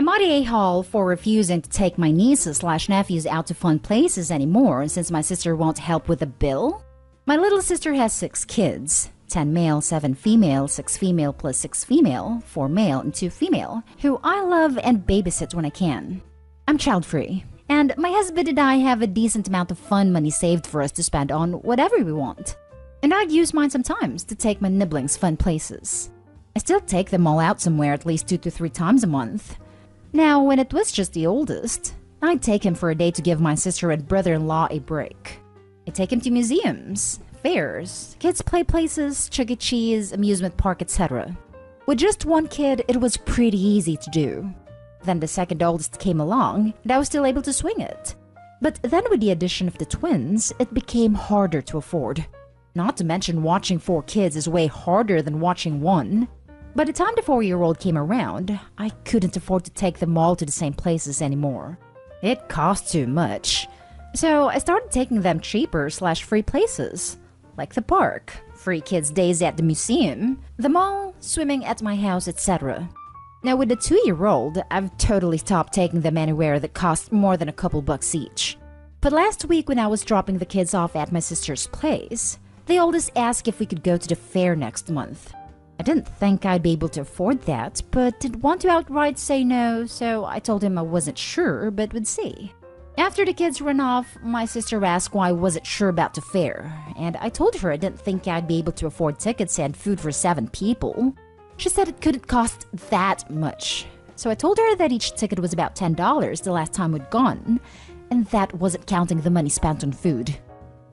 I'm at a-hole for refusing to take my nieces/nephews out to fun places anymore since my sister won't help with the bill. My little sister has 6 kids, 10 male, 7 female, 6 female plus 6 female, 4 male and 2 female, who I love and babysit when I can. I'm child-free, and my husband and I have a decent amount of fun money saved for us to spend on whatever we want. And I'd use mine sometimes to take my nibblings fun places. I still take them all out somewhere at least 2 to 3 times a month. Now, when it was just the oldest, I'd take him for a day to give my sister and brother-in-law a break. I'd take him to museums, fairs, kids' play places, Chuck E. Cheese, amusement park, etc. With just one kid, it was pretty easy to do. Then the second oldest came along, and I was still able to swing it. But then with the addition of the twins, it became harder to afford. Not to mention watching 4 kids is way harder than watching one. By the time the 4-year-old came around, I couldn't afford to take them all to the same places anymore. It cost too much. So I started taking them cheaper/free places, like the park, free kids' days at the museum, the mall, swimming at my house, etc. Now with the 2-year-old, I've totally stopped taking them anywhere that costs more than a couple bucks each. But last week when I was dropping the kids off at my sister's place, the oldest asked if we could go to the fair next month. I didn't think I'd be able to afford that, but didn't want to outright say no, so I told him I wasn't sure, but would see. After the kids ran off, my sister asked why I wasn't sure about the fair, and I told her I didn't think I'd be able to afford tickets and food for 7 people. She said it couldn't cost that much, so I told her that each ticket was about $10 the last time we'd gone, and that wasn't counting the money spent on food.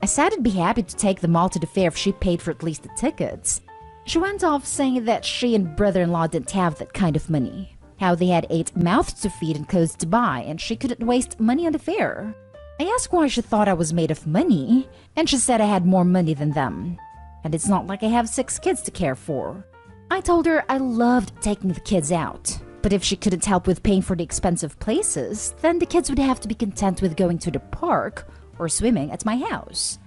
I said I'd be happy to take them all to the fair if she paid for at least the tickets. She went off saying that she and brother-in-law didn't have that kind of money, how they had 8 mouths to feed and clothes to buy, and she couldn't waste money on the fair. I asked why she thought I was made of money, and she said I had more money than them. And it's not like I have 6 kids to care for. I told her I loved taking the kids out, but if she couldn't help with paying for the expensive places, then the kids would have to be content with going to the park or swimming at my house.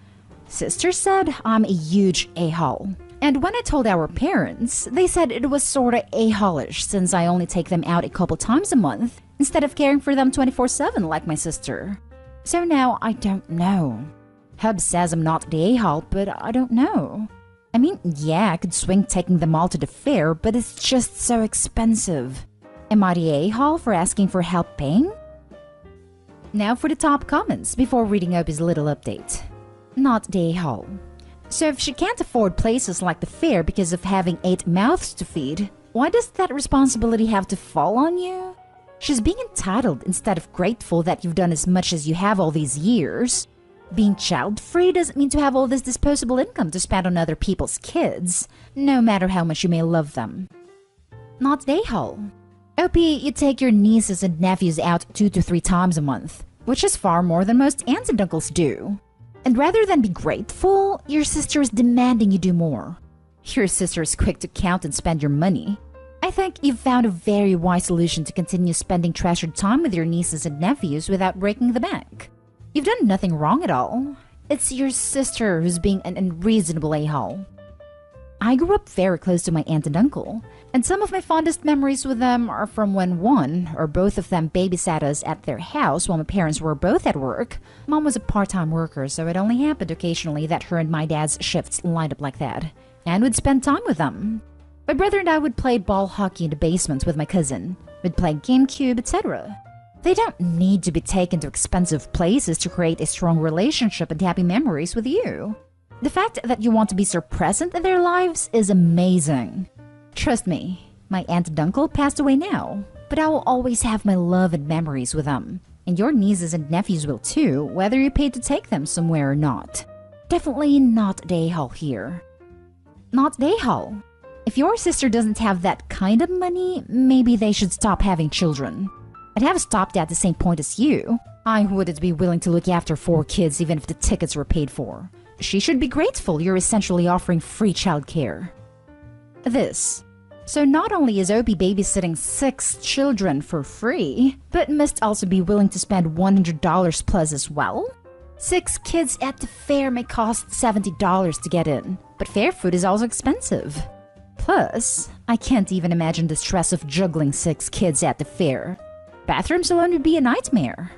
Sister said I'm a huge a-hole. And when I told our parents, they said it was sorta a-holish since I only take them out a couple times a month instead of caring for them 24/7 like my sister. So now I don't know. Hub says I'm not the a-hole, but I don't know. I mean, yeah, I could swing taking them all to the fair, but it's just so expensive. Am I the a-hole for asking for help paying? Now for the top comments before reading Opie's little update. Not the a-hole. So if she can't afford places like the fair because of having 8 mouths to feed, why does that responsibility have to fall on you? She's being entitled instead of grateful that you've done as much as you have all these years. Being child-free doesn't mean to have all this disposable income to spend on other people's kids, no matter how much you may love them. Not the a-hole. OP, you take your nieces and nephews out 2 to 3 times a month, which is far more than most aunts and uncles do. And rather than be grateful, your sister is demanding you do more. Your sister is quick to count and spend your money. I think you've found a very wise solution to continue spending treasured time with your nieces and nephews without breaking the bank. You've done nothing wrong at all. It's your sister who's being an unreasonable a-hole. I grew up very close to my aunt and uncle, and some of my fondest memories with them are from when one or both of them babysat us at their house while my parents were both at work. Mom was a part-time worker, so it only happened occasionally that her and my dad's shifts lined up like that, and would spend time with them. My brother and I would play ball hockey in the basement with my cousin. We'd play GameCube, etc. They don't need to be taken to expensive places to create a strong relationship and happy memories with you. The fact that you want to be so present in their lives is amazing. Trust me, my aunt and uncle passed away now, but I will always have my love and memories with them. And your nieces and nephews will too, whether you paid to take them somewhere or not. Definitely not the a-hole here. Not the a-hole. If your sister doesn't have that kind of money, maybe they should stop having children. I'd have stopped at the same point as you. I wouldn't be willing to look after 4 kids even if the tickets were paid for. She should be grateful you're essentially offering free childcare. This. So not only is Opie babysitting 6 children for free, but must also be willing to spend $100 plus as well? 6 kids at the fair may cost $70 to get in, but fair food is also expensive. Plus, I can't even imagine the stress of juggling 6 kids at the fair. Bathrooms alone would be a nightmare.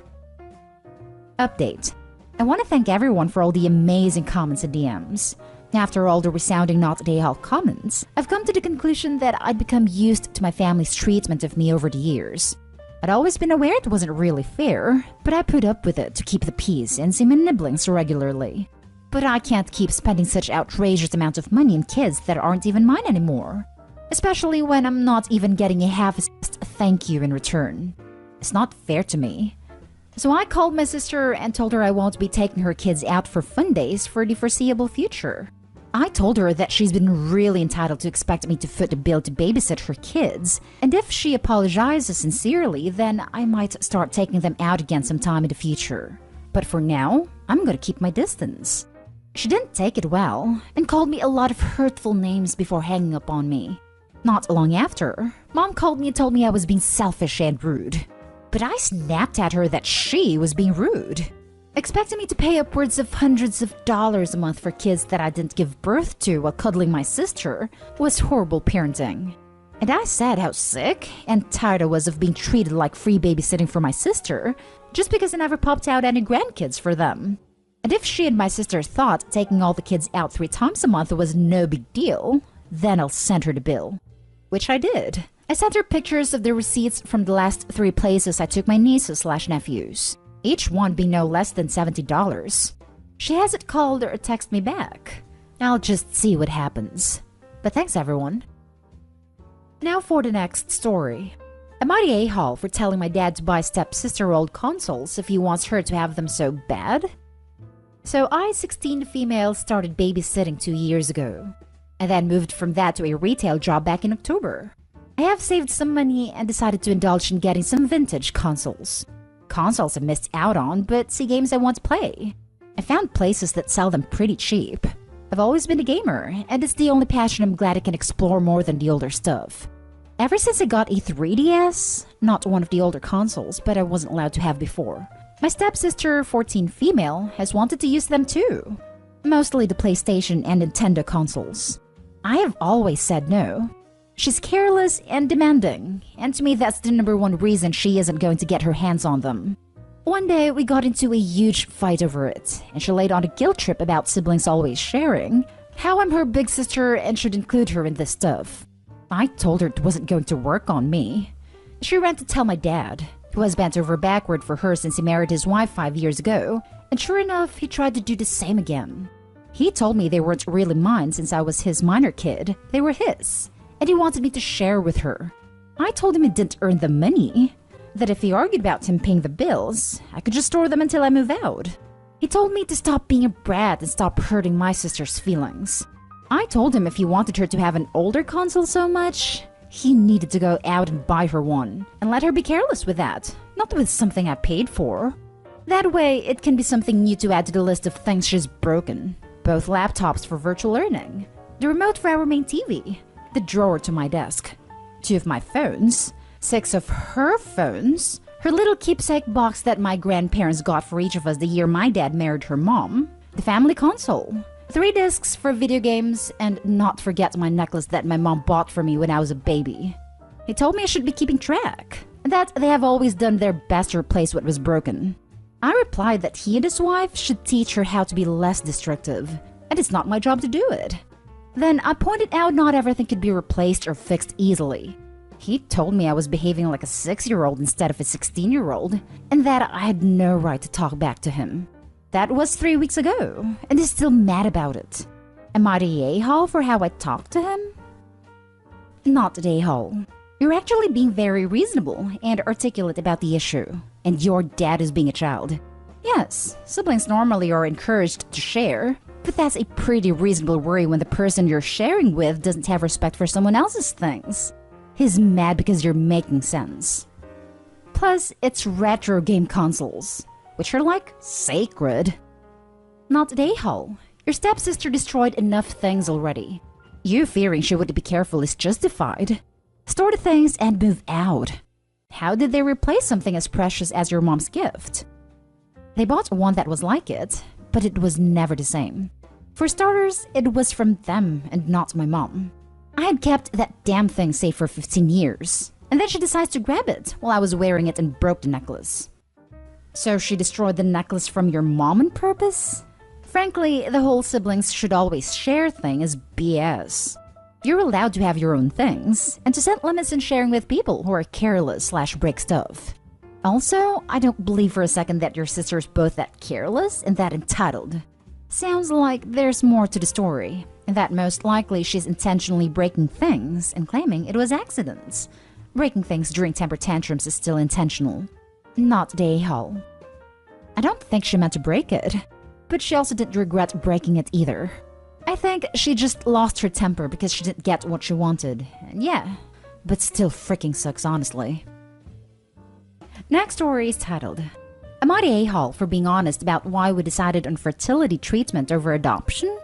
Update. I want to thank everyone for all the amazing comments and DMs. After all the resounding not day hall comments, I've come to the conclusion that I'd become used to my family's treatment of me over the years. I'd always been aware it wasn't really fair, but I put up with it to keep the peace and see my nibblings regularly. But I can't keep spending such outrageous amounts of money on kids that aren't even mine anymore. Especially when I'm not even getting a half-assed thank you in return. It's not fair to me. So I called my sister and told her I won't be taking her kids out for fun days for the foreseeable future. I told her that she's been really entitled to expect me to foot the bill to babysit her kids, and if she apologizes sincerely, then I might start taking them out again sometime in the future. But for now, I'm gonna keep my distance. She didn't take it well, and called me a lot of hurtful names before hanging up on me. Not long after, Mom called me and told me I was being selfish and rude. But I snapped at her that she was being rude. Expecting me to pay upwards of hundreds of dollars a month for kids that I didn't give birth to while cuddling my sister was horrible parenting. And I said how sick and tired I was of being treated like free babysitting for my sister just because I never popped out any grandkids for them. And if she and my sister thought taking all the kids out 3 times a month was no big deal, then I'll send her the bill. Which I did. I sent her pictures of the receipts from the last 3 places I took my nieces/nephews. Each one being no less than $70. She hasn't called or texted me back. I'll just see what happens. But thanks everyone. Now for the next story. Am I the a-hole for telling my dad to buy stepsister old consoles if he wants her to have them so bad? So I, 16 female, started babysitting 2 years ago. I then moved from that to a retail job back in October. I have saved some money and decided to indulge in getting some vintage consoles. Consoles I missed out on, but see games I want to play. I found places that sell them pretty cheap. I've always been a gamer, and it's the only passion I'm glad I can explore more than the older stuff. Ever since I got a 3DS, not one of the older consoles, but I wasn't allowed to have before, my stepsister, 14 female, has wanted to use them too. Mostly the PlayStation and Nintendo consoles. I have always said no. She's careless and demanding, and to me that's the #1 reason she isn't going to get her hands on them. One day we got into a huge fight over it, and she laid on a guilt trip about siblings always sharing, how I'm her big sister and should include her in this stuff. I told her it wasn't going to work on me. She ran to tell my dad, who has bent over backward for her since he married his wife 5 years ago, and sure enough he tried to do the same again. He told me they weren't really mine since I was his minor kid, they were his. And he wanted me to share with her. I told him he didn't earn the money, that if he argued about him paying the bills, I could just store them until I move out. He told me to stop being a brat and stop hurting my sister's feelings. I told him if he wanted her to have an older console so much, he needed to go out and buy her one, and let her be careless with that, not with something I paid for. That way, it can be something new to add to the list of things she's broken. Both laptops for virtual learning, the remote for our main TV, the drawer to my desk, 2 of my phones, 6 of her phones, her little keepsake box that my grandparents got for each of us the year my dad married her mom, the family console, 3 discs for video games, and not forget my necklace that my mom bought for me when I was a baby. He told me I should be keeping track, and that they have always done their best to replace what was broken. I replied that he and his wife should teach her how to be less destructive, and it's not my job to do it. Then I pointed out not everything could be replaced or fixed easily. He told me I was behaving like a 6-year-old instead of a 16-year-old, and that I had no right to talk back to him. That was 3 weeks ago, and he's still mad about it. Am I the a-hole for how I talked to him? Not the a-hole. You're actually being very reasonable and articulate about the issue, and your dad is being a child. Yes, siblings normally are encouraged to share, but that's a pretty reasonable worry when the person you're sharing with doesn't have respect for someone else's things. He's mad because you're making sense. Plus, it's retro game consoles, which are like sacred. Not the a-hole. Your stepsister destroyed enough things already. You fearing she wouldn't be careful is justified. Store the things and move out. How did they replace something as precious as your mom's gift? They bought one that was like it, but it was never the same. For starters, it was from them and not my mom. I had kept that damn thing safe for 15 years, And then she decides to grab it while I was wearing it and broke the necklace. So she destroyed the necklace from your mom on purpose? Frankly, the whole siblings should always share thing is BS. You're allowed to have your own things, and to set limits in sharing with people who are careless/break stuff. Also, I don't believe for a second that your sister's both that careless and that entitled. Sounds like there's more to the story, and that most likely she's intentionally breaking things and claiming it was accidents. Breaking things during temper tantrums is still intentional, not the a-hole. I don't think she meant to break it, but she also didn't regret breaking it either. I think she just lost her temper because she didn't get what she wanted. And yeah, but still freaking sucks, honestly. Next story is titled, Am I the a-hole for being honest about why we decided on fertility treatment over adoption?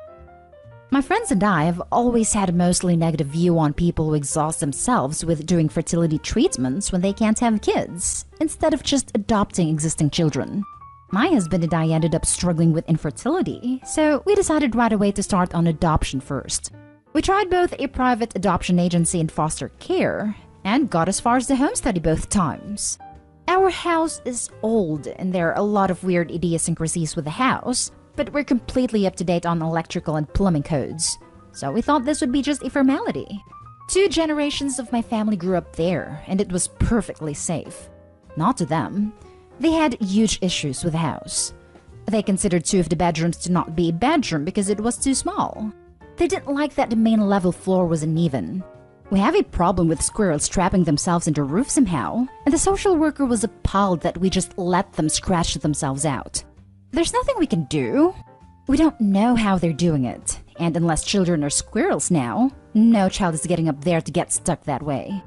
My friends and I have always had a mostly negative view on people who exhaust themselves with doing fertility treatments when they can't have kids, instead of just adopting existing children. My husband and I ended up struggling with infertility, so we decided right away to start on adoption first. We tried both a private adoption agency and foster care, and got as far as the home study both times. Our house is old, and there are a lot of weird idiosyncrasies with the house, but we're completely up to date on electrical and plumbing codes, so we thought this would be just a formality. 2 generations of my family grew up there, and it was perfectly safe. Not to them. They had huge issues with the house. They considered 2 of the bedrooms to not be a bedroom because it was too small. They didn't like that the main level floor was uneven. We have a problem with squirrels trapping themselves in the roof somehow, and the social worker was appalled that we just let them scratch themselves out. There's nothing we can do. We don't know how they're doing it, and unless children are squirrels now, no child is getting up there to get stuck that way.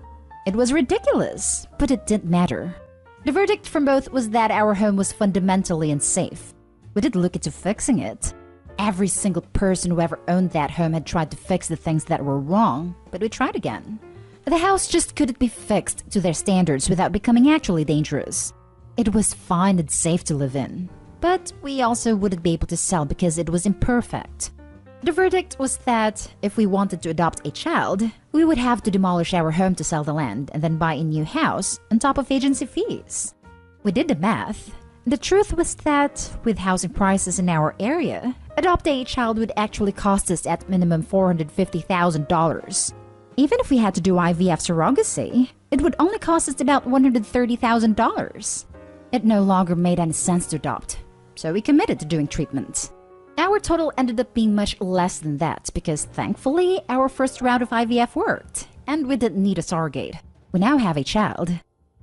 It was ridiculous, but it didn't matter. The verdict from both was that our home was fundamentally unsafe. We did look into fixing it. Every single person who ever owned that home had tried to fix the things that were wrong, but we tried again. The house just couldn't be fixed to their standards without becoming actually dangerous. It was fine and safe to live in, but we also wouldn't be able to sell because it was imperfect. The verdict was that if we wanted to adopt a child, we would have to demolish our home to sell the land and then buy a new house on top of agency fees. We did the math. The truth was that, with housing prices in our area, adopting a child would actually cost us at minimum $450,000. Even if we had to do IVF surrogacy, it would only cost us about $130,000. It no longer made any sense to adopt, so we committed to doing treatment. Our total ended up being much less than that because, thankfully, our first round of IVF worked, and we didn't need a surrogate. We now have a child.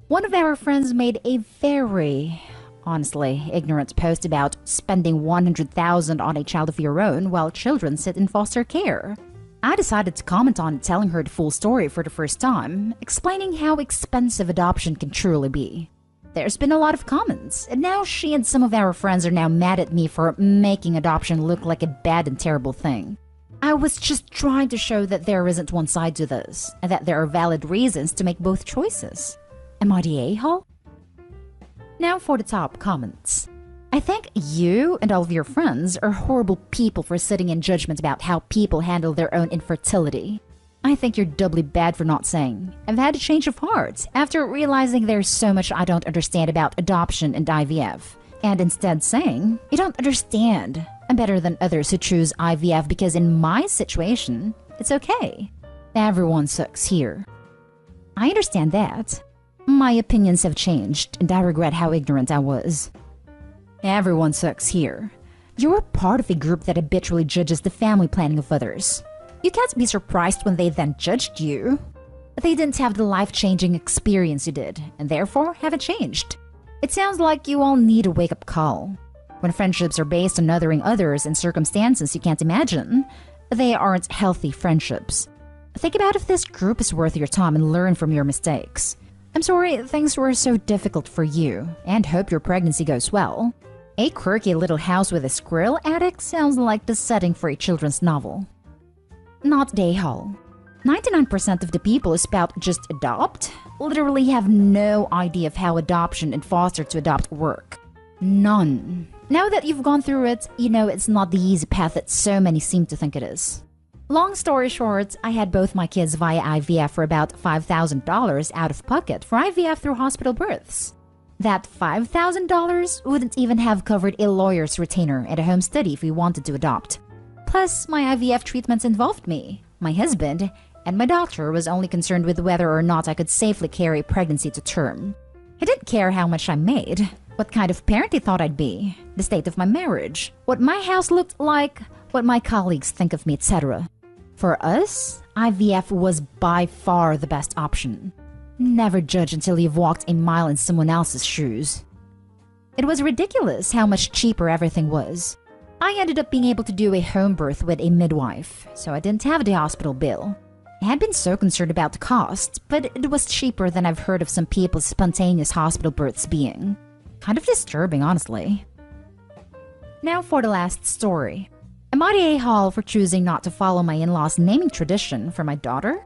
One of our friends made a very, honestly, ignorant post about spending $100,000 on a child of your own while children sit in foster care. I decided to comment on it, telling her the full story for the first time, explaining how expensive adoption can truly be. There's been a lot of comments, and now she and some of our friends are now mad at me for making adoption look like a bad and terrible thing. I was just trying to show that there isn't one side to this, and that there are valid reasons to make both choices. Am I the a-hole? Now for the top comments. I think you and all of your friends are horrible people for sitting in judgment about how people handle their own infertility. I think you're doubly bad for not saying, I've had a change of heart after realizing there's so much I don't understand about adoption and IVF. And instead saying, you don't understand. I'm better than others who choose IVF because in my situation, it's okay. Everyone sucks here. I understand that. My opinions have changed and I regret how ignorant I was. Everyone sucks here. You're part of a group that habitually judges the family planning of others. You can't be surprised when they then judged you. They didn't have the life-changing experience you did, and therefore haven't changed. It sounds like you all need a wake-up call. When friendships are based on othering others in circumstances you can't imagine, they aren't healthy friendships. Think about if this group is worth your time and learn from your mistakes. I'm sorry things were so difficult for you, and hope your pregnancy goes well. A quirky little house with a squirrel attic sounds like the setting for a children's novel. Not the a-hole. 99% of the people who spout just adopt literally have no idea of how adoption and foster to adopt work. None. Now that you've gone through it, you know it's not the easy path that so many seem to think it is. Long story short, I had both my kids via IVF for about $5,000 out of pocket for IVF through hospital births. That $5,000 wouldn't even have covered a lawyer's retainer and a home study if we wanted to adopt. Plus, my IVF treatments involved me, my husband, and my doctor was only concerned with whether or not I could safely carry a pregnancy to term. He didn't care how much I made, what kind of parent he thought I'd be, the state of my marriage, what my house looked like, what my colleagues think of me, etc. For us, IVF was by far the best option. Never judge until you've walked a mile in someone else's shoes. It was ridiculous how much cheaper everything was. I ended up being able to do a home birth with a midwife, so I didn't have the hospital bill. I had been so concerned about the cost, but it was cheaper than I've heard of some people's spontaneous hospital births being. Kind of disturbing, honestly. Now for the last story. Am I the a-hole for choosing not to follow my in-laws' naming tradition for my daughter?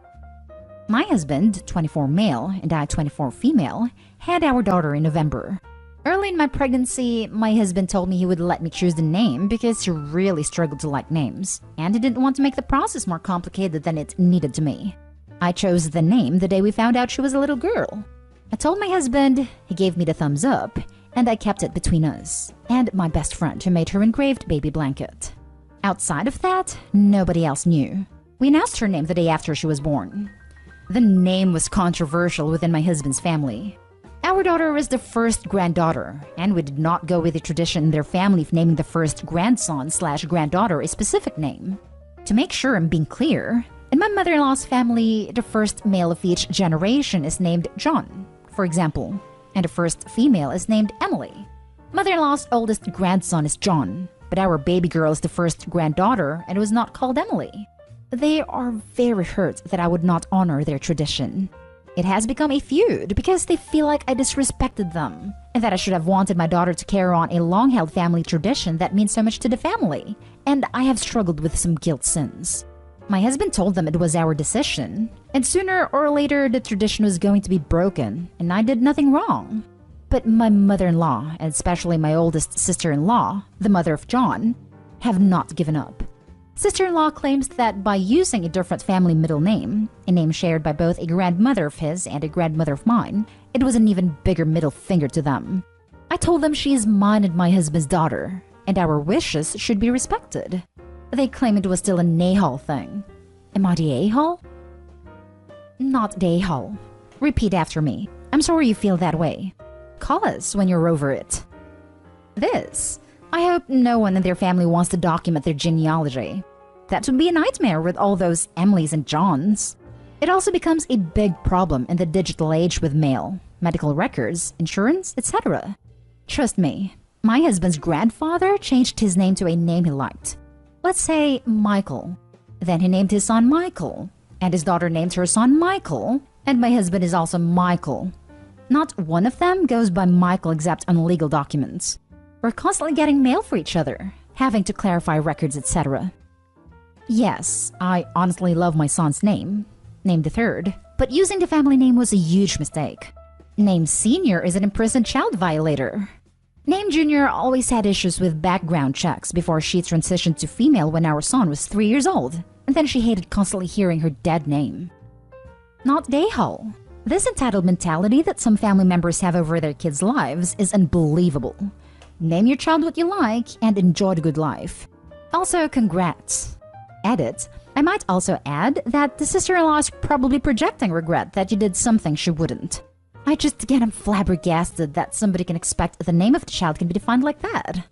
My husband, 24 male, and I, 24 female, had our daughter in November. Early in my pregnancy, my husband told me he would let me choose the name because he really struggled to like names, and he didn't want to make the process more complicated than it needed to be. I chose the name the day we found out she was a little girl. I told my husband, he gave me the thumbs up, and I kept it between us, and my best friend who made her engraved baby blanket. Outside of that, nobody else knew. We announced her name the day after she was born. The name was controversial within my husband's family. Our daughter was the first granddaughter, and we did not go with the tradition in their family of naming the first grandson/granddaughter a specific name. To make sure I'm being clear, in my mother-in-law's family, the first male of each generation is named John, for example, and the first female is named Emily. Mother-in-law's oldest grandson is John, but our baby girl is the first granddaughter and was not called Emily. They are very hurt that I would not honor their tradition. It has become a feud because they feel like I disrespected them, and that I should have wanted my daughter to carry on a long-held family tradition that means so much to the family, and I have struggled with some guilt since. My husband told them it was our decision, and sooner or later the tradition was going to be broken, and I did nothing wrong. But my mother-in-law, and especially my oldest sister-in-law, the mother of John, have not given up. Sister-in-law claims that by using a different family middle name, a name shared by both a grandmother of his and a grandmother of mine, it was an even bigger middle finger to them. I told them she is mine and my husband's daughter, and our wishes should be respected. They claim it was still a Nahal thing. Am I the a-hole? Not the a-hole. Repeat after me. I'm sorry you feel that way. Call us when you're over it. This. I hope no one in their family wants to document their genealogy. That would be a nightmare with all those Emilys and Johns. It also becomes a big problem in the digital age with mail, medical records, insurance, etc. Trust me, my husband's grandfather changed his name to a name he liked. Let's say Michael. Then he named his son Michael, and his daughter named her son Michael, and my husband is also Michael. Not one of them goes by Michael except on legal documents. We're constantly getting mail for each other, having to clarify records, etc. Yes, I honestly love my son's name, named the third, but using the family name was a huge mistake. Name Senior is an imprisoned child violator. Name Junior always had issues with background checks before she transitioned to female when our son was 3 years old, and then she hated constantly hearing her dead name. Not Dayhole. This entitled mentality that some family members have over their kids' lives is unbelievable. Name your child what you like and enjoy the good life. Also, congrats. Edit. I might also add that the sister-in-law is probably projecting regret that you did something she wouldn't. I just get flabbergasted that somebody can expect the name of the child can be defined like that.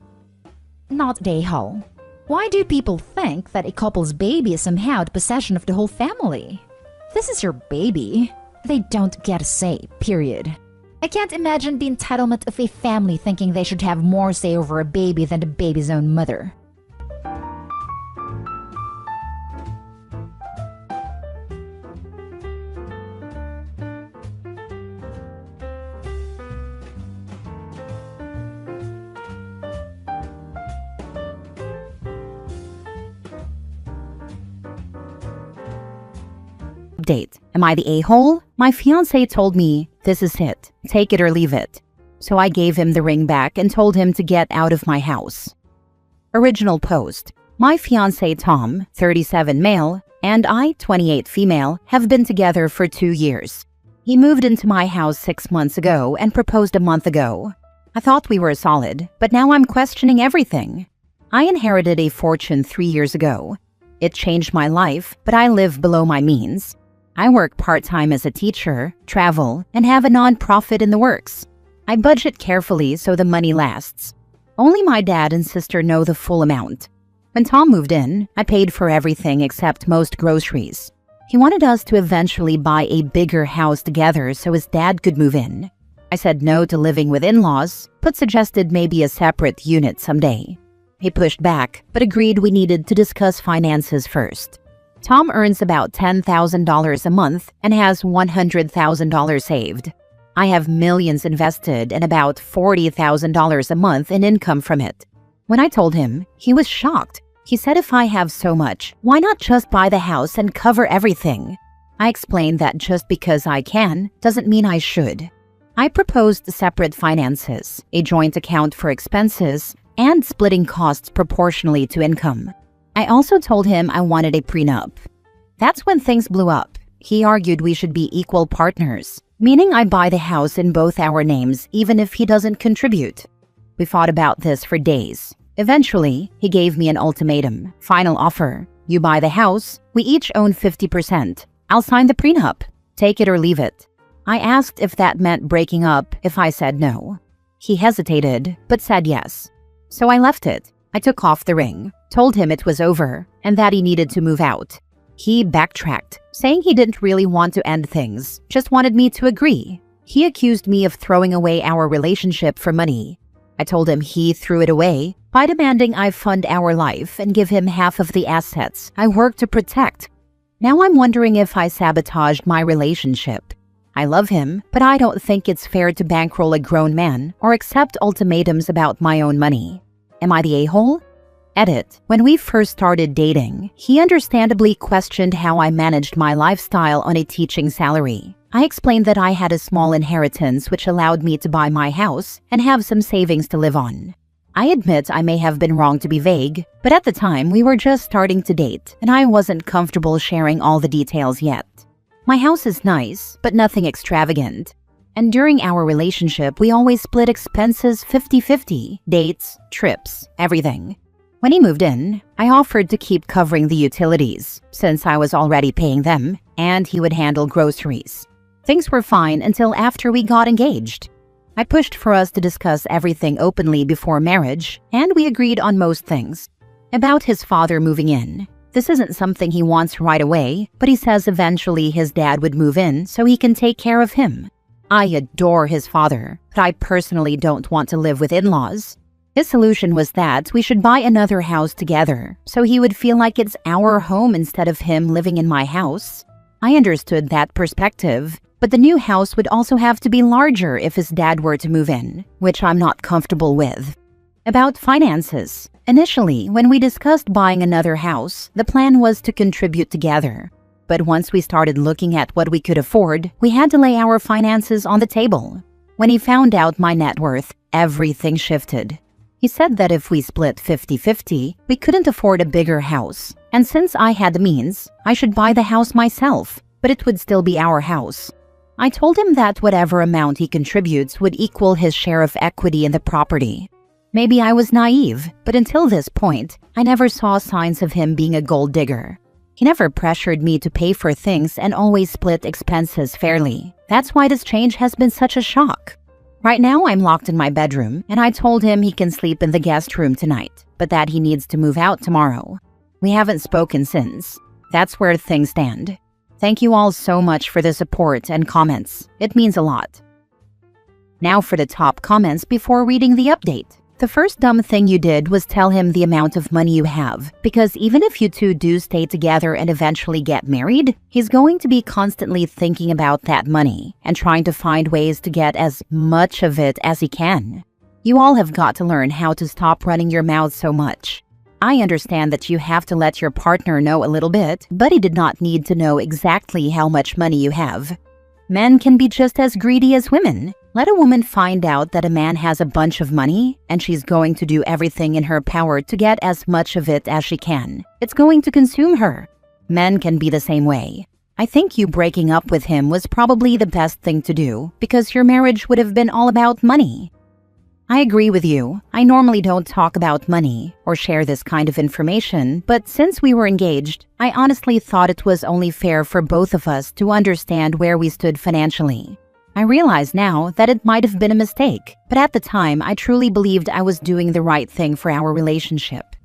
Not Dayhole. Why do people think that a couple's baby is somehow the possession of the whole family? This is your baby. They don't get a say, period. I can't imagine the entitlement of a family thinking they should have more say over a baby than the baby's own mother. Update. Am I the a-hole? My fiancé told me, this is it. Take it or leave it. So I gave him the ring back and told him to get out of my house. Original post. My fiancé Tom, 37 male, and I, 28 female, have been together for 2 years. He moved into my house 6 months ago and proposed a month ago. I thought we were solid, but now I'm questioning everything. I inherited a fortune 3 years ago. It changed my life, but I live below my means. I work part-time as a teacher, travel, and have a non-profit in the works. I budget carefully so the money lasts. Only my dad and sister know the full amount. When Tom moved in, I paid for everything except most groceries. He wanted us to eventually buy a bigger house together so his dad could move in. I said no to living with in-laws, but suggested maybe a separate unit someday. He pushed back, but agreed we needed to discuss finances first. Tom earns about $10,000 a month and has $100,000 saved. I have millions invested and about $40,000 a month in income from it. When I told him, he was shocked. He said if I have so much, why not just buy the house and cover everything? I explained that just because I can doesn't mean I should. I proposed separate finances, a joint account for expenses, and splitting costs proportionally to income. I also told him I wanted a prenup. That's when things blew up. He argued we should be equal partners, meaning I buy the house in both our names even if he doesn't contribute. We fought about this for days. Eventually, he gave me an ultimatum. Final offer. You buy the house, we each own 50%. I'll sign the prenup. Take it or leave it. I asked if that meant breaking up if I said no. He hesitated, but said yes. So I left it. I took off the ring, told him it was over, and that he needed to move out. He backtracked, saying he didn't really want to end things, just wanted me to agree. He accused me of throwing away our relationship for money. I told him he threw it away by demanding I fund our life and give him half of the assets I work to protect. Now I'm wondering if I sabotaged my relationship. I love him, but I don't think it's fair to bankroll a grown man or accept ultimatums about my own money. Am I the a-hole? Edit. When we first started dating, he understandably questioned how I managed my lifestyle on a teaching salary. I explained that I had a small inheritance which allowed me to buy my house and have some savings to live on. I admit I may have been wrong to be vague, but at the time we were just starting to date and I wasn't comfortable sharing all the details yet. My house is nice, but nothing extravagant. And during our relationship, we always split expenses 50-50, dates, trips, everything. When he moved in, I offered to keep covering the utilities, since I was already paying them, and he would handle groceries. Things were fine until after we got engaged. I pushed for us to discuss everything openly before marriage, and we agreed on most things. About his father moving in. This isn't something he wants right away, but he says eventually his dad would move in so he can take care of him. I adore his father, but I personally don't want to live with in-laws. His solution was that we should buy another house together, so he would feel like it's our home instead of him living in my house. I understood that perspective, but the new house would also have to be larger if his dad were to move in, which I'm not comfortable with. About finances. Initially, when we discussed buying another house, the plan was to contribute together. But once we started looking at what we could afford, we had to lay our finances on the table. When he found out my net worth, everything shifted. He said that if we split 50-50, we couldn't afford a bigger house. And since I had the means, I should buy the house myself, but it would still be our house. I told him that whatever amount he contributes would equal his share of equity in the property. Maybe I was naive, but until this point, I never saw signs of him being a gold digger. He never pressured me to pay for things and always split expenses fairly. That's why this change has been such a shock. Right now, I'm locked in my bedroom, and I told him he can sleep in the guest room tonight, but that he needs to move out tomorrow. We haven't spoken since. That's where things stand. Thank you all so much for the support and comments. It means a lot. Now for the top comments before reading the update. The first dumb thing you did was tell him the amount of money you have, because even if you two do stay together and eventually get married, he's going to be constantly thinking about that money and trying to find ways to get as much of it as he can. You all have got to learn how to stop running your mouth so much. I understand that you have to let your partner know a little bit, but he did not need to know exactly how much money you have. Men can be just as greedy as women. Let a woman find out that a man has a bunch of money and she's going to do everything in her power to get as much of it as she can. It's going to consume her. Men can be the same way. I think you breaking up with him was probably the best thing to do because your marriage would have been all about money. I agree with you. I normally don't talk about money or share this kind of information, but since we were engaged, I honestly thought it was only fair for both of us to understand where we stood financially. I realize now that it might have been a mistake, but at the time I truly believed I was doing the right thing for our relationship.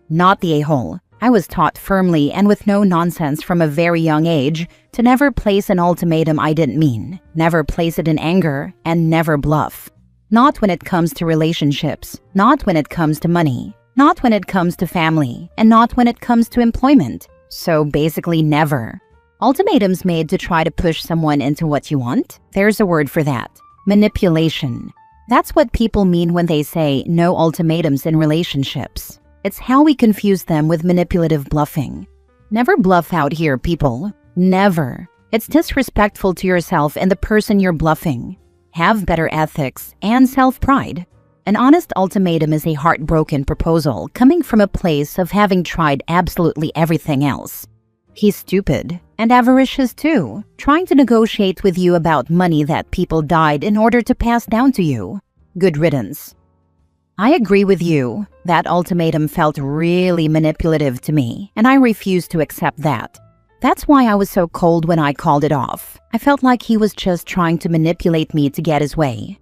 Not the a-hole. I was taught firmly and with no nonsense from a very young age to never place an ultimatum I didn't mean, never place it in anger, and never bluff. Not when it comes to relationships, not when it comes to money, not when it comes to family, and not when it comes to employment. So basically never. Ultimatums made to try to push someone into what you want? There's a word for that. Manipulation. That's what people mean when they say no ultimatums in relationships. It's how we confuse them with manipulative bluffing. Never bluff out here, people. Never. It's disrespectful to yourself and the person you're bluffing. Have better ethics and self-pride. An honest ultimatum is a heartbroken proposal coming from a place of having tried absolutely everything else. He's stupid and avaricious too, trying to negotiate with you about money that people died in order to pass down to you. Good riddance. I agree with you. That ultimatum felt really manipulative to me, and I refused to accept that. That's why I was so cold when I called it off. I felt like he was just trying to manipulate me to get his way.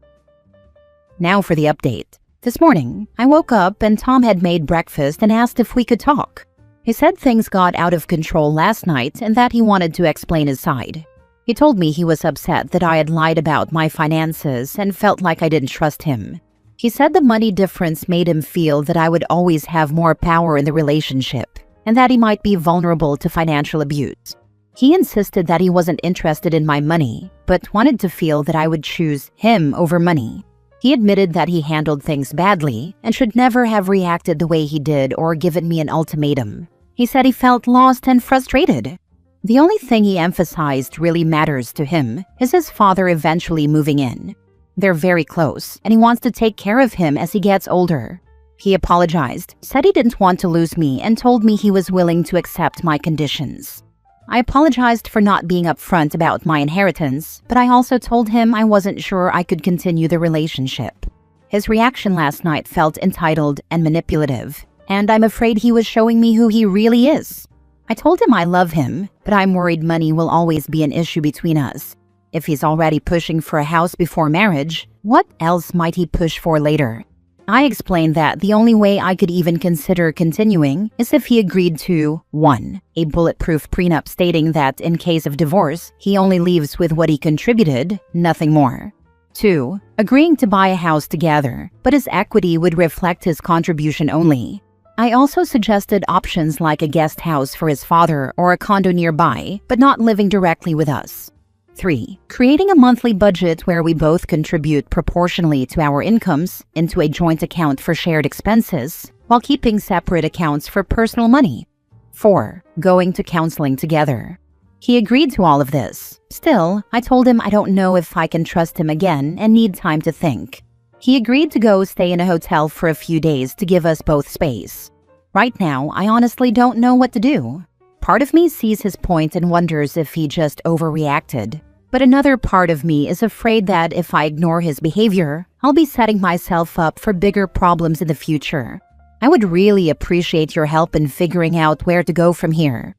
Now for the update. This morning, I woke up and Tom had made breakfast and asked if we could talk. He said things got out of control last night and that he wanted to explain his side. He told me he was upset that I had lied about my finances and felt like I didn't trust him. He said the money difference made him feel that I would always have more power in the relationship and that he might be vulnerable to financial abuse. He insisted that he wasn't interested in my money, but wanted to feel that I would choose him over money. He admitted that he handled things badly and should never have reacted the way he did or given me an ultimatum. He said he felt lost and frustrated. The only thing he emphasized really matters to him is his father eventually moving in. They're very close, and he wants to take care of him as he gets older. He apologized, said he didn't want to lose me, and told me he was willing to accept my conditions. I apologized for not being upfront about my inheritance, but I also told him I wasn't sure I could continue the relationship. His reaction last night felt entitled and manipulative, and I'm afraid he was showing me who he really is. I told him I love him, but I'm worried money will always be an issue between us. If he's already pushing for a house before marriage, what else might he push for later? I explained that the only way I could even consider continuing is if he agreed to 1. A bulletproof prenup stating that in case of divorce, he only leaves with what he contributed, nothing more. 2. Agreeing to buy a house together, but his equity would reflect his contribution only. I also suggested options like a guest house for his father or a condo nearby, but not living directly with us. 3. Creating a monthly budget where we both contribute proportionally to our incomes into a joint account for shared expenses, while keeping separate accounts for personal money. 4. Going to counseling together. He agreed to all of this. Still, I told him I don't know if I can trust him again and need time to think. He agreed to go stay in a hotel for a few days to give us both space. Right now, I honestly don't know what to do. Part of me sees his point and wonders if he just overreacted. But another part of me is afraid that if I ignore his behavior, I'll be setting myself up for bigger problems in the future. I would really appreciate your help in figuring out where to go from here.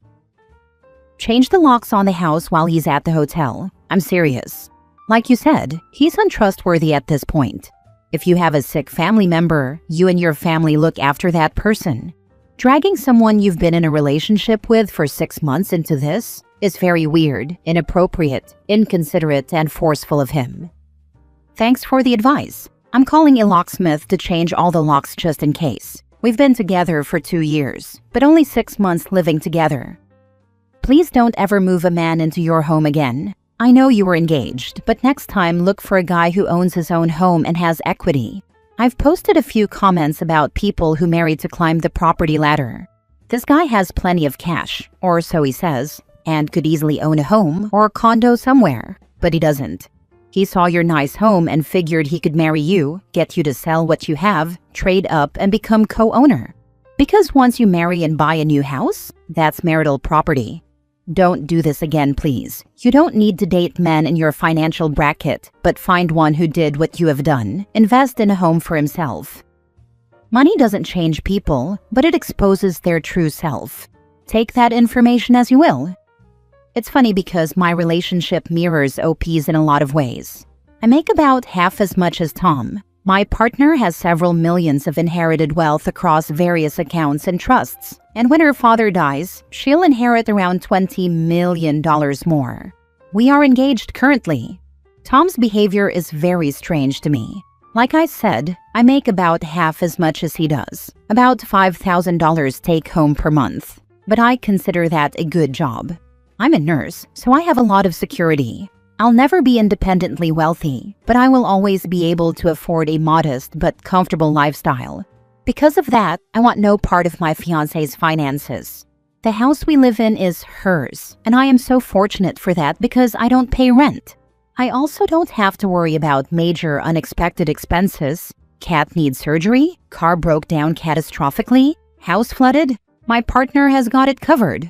Change the locks on the house while he's at the hotel. I'm serious. Like you said, he's untrustworthy at this point. If you have a sick family member, you and your family look after that person. Dragging someone you've been in a relationship with for 6 months into this is very weird, inappropriate, inconsiderate, and forceful of him. Thanks for the advice. I'm calling a locksmith to change all the locks just in case. We've been together for 2 years, but only 6 months living together. Please don't ever move a man into your home again. I know you were engaged, but next time look for a guy who owns his own home and has equity. I've posted a few comments about people who marry to climb the property ladder. This guy has plenty of cash, or so he says, and could easily own a home or a condo somewhere, but he doesn't. He saw your nice home and figured he could marry you, get you to sell what you have, trade up, and become co-owner. Because once you marry and buy a new house, that's marital property. Don't do this again, please. You don't need to date men in your financial bracket, but find one who did what you have done. Invest in a home for himself. Money doesn't change people, but it exposes their true self. Take that information as you will. It's funny because my relationship mirrors OP's in a lot of ways. I make about half as much as Tom. My partner has several millions of inherited wealth across various accounts and trusts, and when her father dies, she'll inherit around $20 million more. We are engaged currently. Tom's behavior is very strange to me. Like I said, I make about half as much as he does, about $5,000 take-home per month, but I consider that a good job. I'm a nurse, so I have a lot of security. I'll never be independently wealthy, but I will always be able to afford a modest but comfortable lifestyle. Because of that, I want no part of my fiancé's finances. The house we live in is hers, and I am so fortunate for that because I don't pay rent. I also don't have to worry about major unexpected expenses. Cat needs surgery, car broke down catastrophically, house flooded. My partner has got it covered.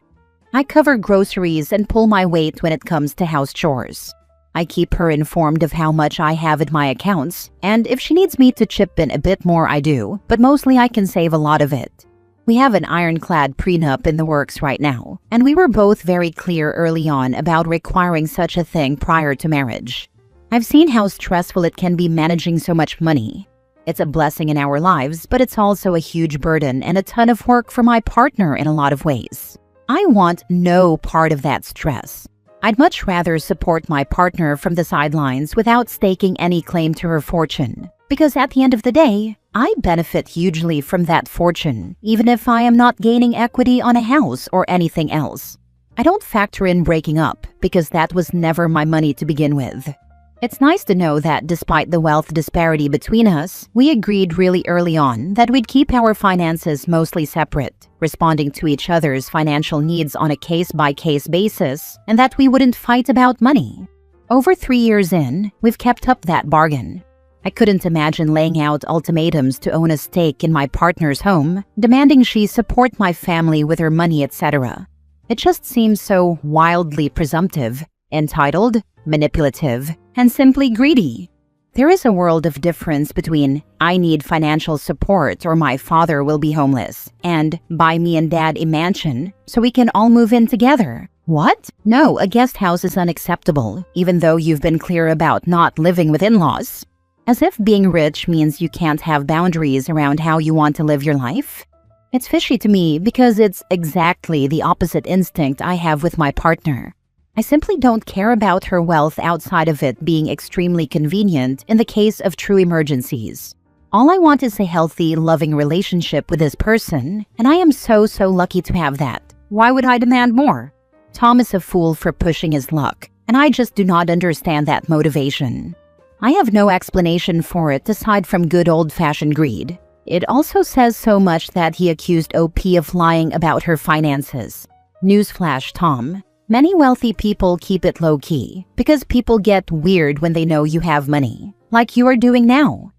I cover groceries and pull my weight when it comes to house chores. I keep her informed of how much I have in my accounts, and if she needs me to chip in a bit more, I do, but mostly I can save a lot of it. We have an ironclad prenup in the works right now, and we were both very clear early on about requiring such a thing prior to marriage. I've seen how stressful it can be managing so much money. It's a blessing in our lives, but it's also a huge burden and a ton of work for my partner in a lot of ways. I want no part of that stress. I'd much rather support my partner from the sidelines without staking any claim to her fortune, because at the end of the day, I benefit hugely from that fortune, even if I am not gaining equity on a house or anything else. I don't factor in breaking up, because that was never my money to begin with. It's nice to know that despite the wealth disparity between us, we agreed really early on that we'd keep our finances mostly separate, responding to each other's financial needs on a case-by-case basis, and that we wouldn't fight about money. Over 3 years in, we've kept up that bargain. I couldn't imagine laying out ultimatums to own a stake in my partner's home, demanding she support my family with her money, etc. It just seems so wildly presumptive, entitled, manipulative, and simply greedy. There is a world of difference between I need financial support or my father will be homeless and buy me and dad a mansion so we can all move in together. What? No, a guest house is unacceptable, even though you've been clear about not living with in-laws. As if being rich means you can't have boundaries around how you want to live your life. It's fishy to me because it's exactly the opposite instinct I have with my partner. I simply don't care about her wealth outside of it being extremely convenient in the case of true emergencies. All I want is a healthy, loving relationship with this person, and I am so lucky to have that. Why would I demand more? Tom is a fool for pushing his luck, and I just do not understand that motivation. I have no explanation for it aside from good old-fashioned greed. It also says so much that he accused OP of lying about her finances. Newsflash, Tom. Many wealthy people keep it low-key because people get weird when they know you have money, like you are doing now.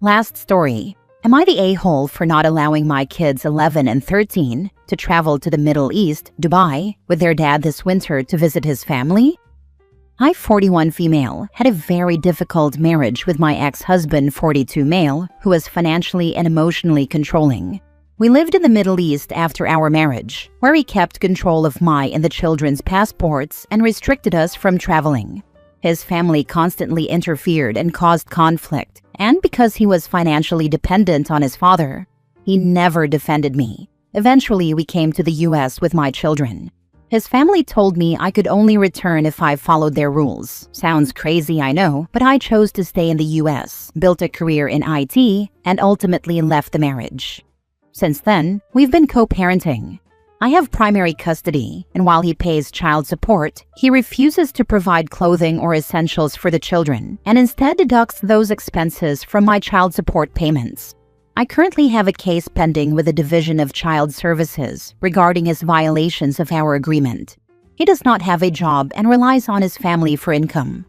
Last story. Am I the a-hole for not allowing my kids 11 and 13 to travel to the Middle East, Dubai, with their dad this winter to visit his family? I, 41 female, had a very difficult marriage with my ex-husband, 42 male, who was financially and emotionally controlling. We lived in the Middle East after our marriage, where he kept control of my and the children's passports and restricted us from traveling. His family constantly interfered and caused conflict, and because he was financially dependent on his father, he never defended me. Eventually, we came to the US with my children. His family told me I could only return if I followed their rules. Sounds crazy, I know, but I chose to stay in the US, built a career in IT, and ultimately left the marriage. Since then, we've been co-parenting. I have primary custody, and while he pays child support, he refuses to provide clothing or essentials for the children, and instead deducts those expenses from my child support payments. I currently have a case pending with the Division of Child Services regarding his violations of our agreement. He does not have a job and relies on his family for income.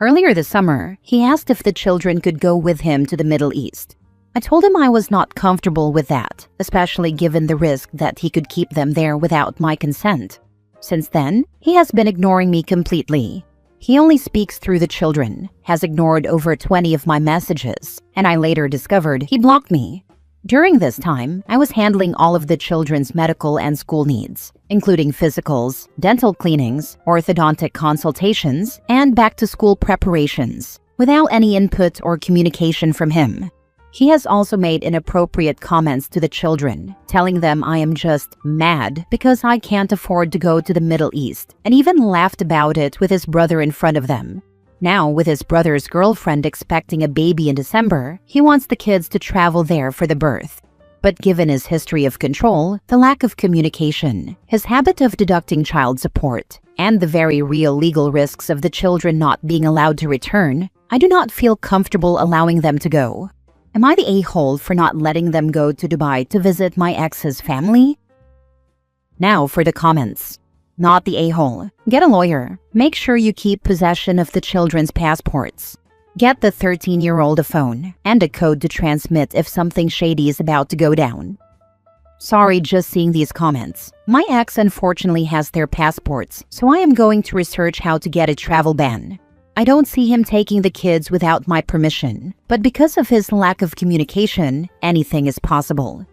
Earlier this summer, he asked if the children could go with him to the Middle East. I told him I was not comfortable with that, especially given the risk that he could keep them there without my consent. Since then, he has been ignoring me completely. He only speaks through the children, has ignored over 20 of my messages, and I later discovered he blocked me. During this time, I was handling all of the children's medical and school needs, including physicals, dental cleanings, orthodontic consultations, and back-to-school preparations, without any input or communication from him. He has also made inappropriate comments to the children, telling them I am just mad because I can't afford to go to the Middle East, and even laughed about it with his brother in front of them. Now, with his brother's girlfriend expecting a baby in December, he wants the kids to travel there for the birth. But given his history of control, the lack of communication, his habit of deducting child support, and the very real legal risks of the children not being allowed to return, I do not feel comfortable allowing them to go. Am I the a-hole for not letting them go to Dubai to visit my ex's family? Now for the comments. Not the a-hole. Get a lawyer. Make sure you keep possession of the children's passports. Get the 13-year-old a phone and a code to transmit if something shady is about to go down. Sorry, just seeing these comments. My ex unfortunately has their passports, so I am going to research how to get a travel ban. I don't see him taking the kids without my permission, but because of his lack of communication, anything is possible.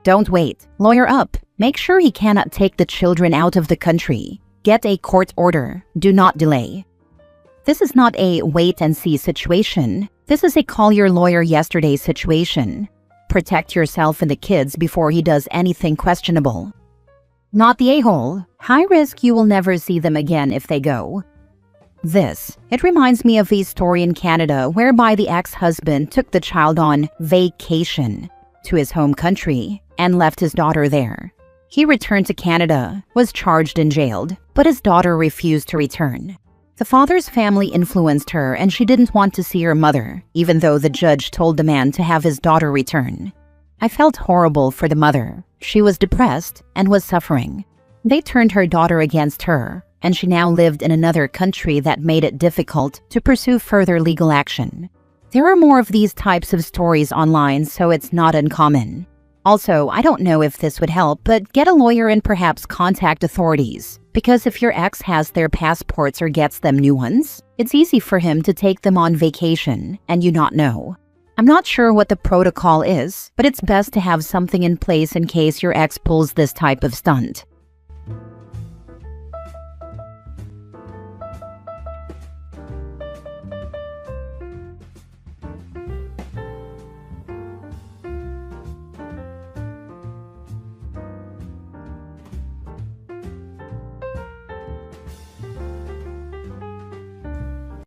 Don't wait. Lawyer up. Make sure he cannot take the children out of the country. Get a court order. Do not delay. This is not a wait-and-see situation. This is a call-your-lawyer-yesterday situation. Protect yourself and the kids before he does anything questionable. Not the a-hole. High risk you will never see them again if they go. It reminds me of a story in Canada whereby the ex-husband took the child on vacation to his home country and left his daughter there. He returned to Canada, was charged and jailed, but his daughter refused to return. The father's family influenced her and she didn't want to see her mother, even though the judge told the man to have his daughter return. I felt horrible for the mother. She was depressed and was suffering. They turned her daughter against her, and she now lived in another country that made it difficult to pursue further legal action. There are more of these types of stories online, so it's not uncommon. Also, I don't know if this would help, but get a lawyer and perhaps contact authorities. Because if your ex has their passports or gets them new ones, it's easy for him to take them on vacation and you not know. I'm not sure what the protocol is, but it's best to have something in place in case your ex pulls this type of stunt.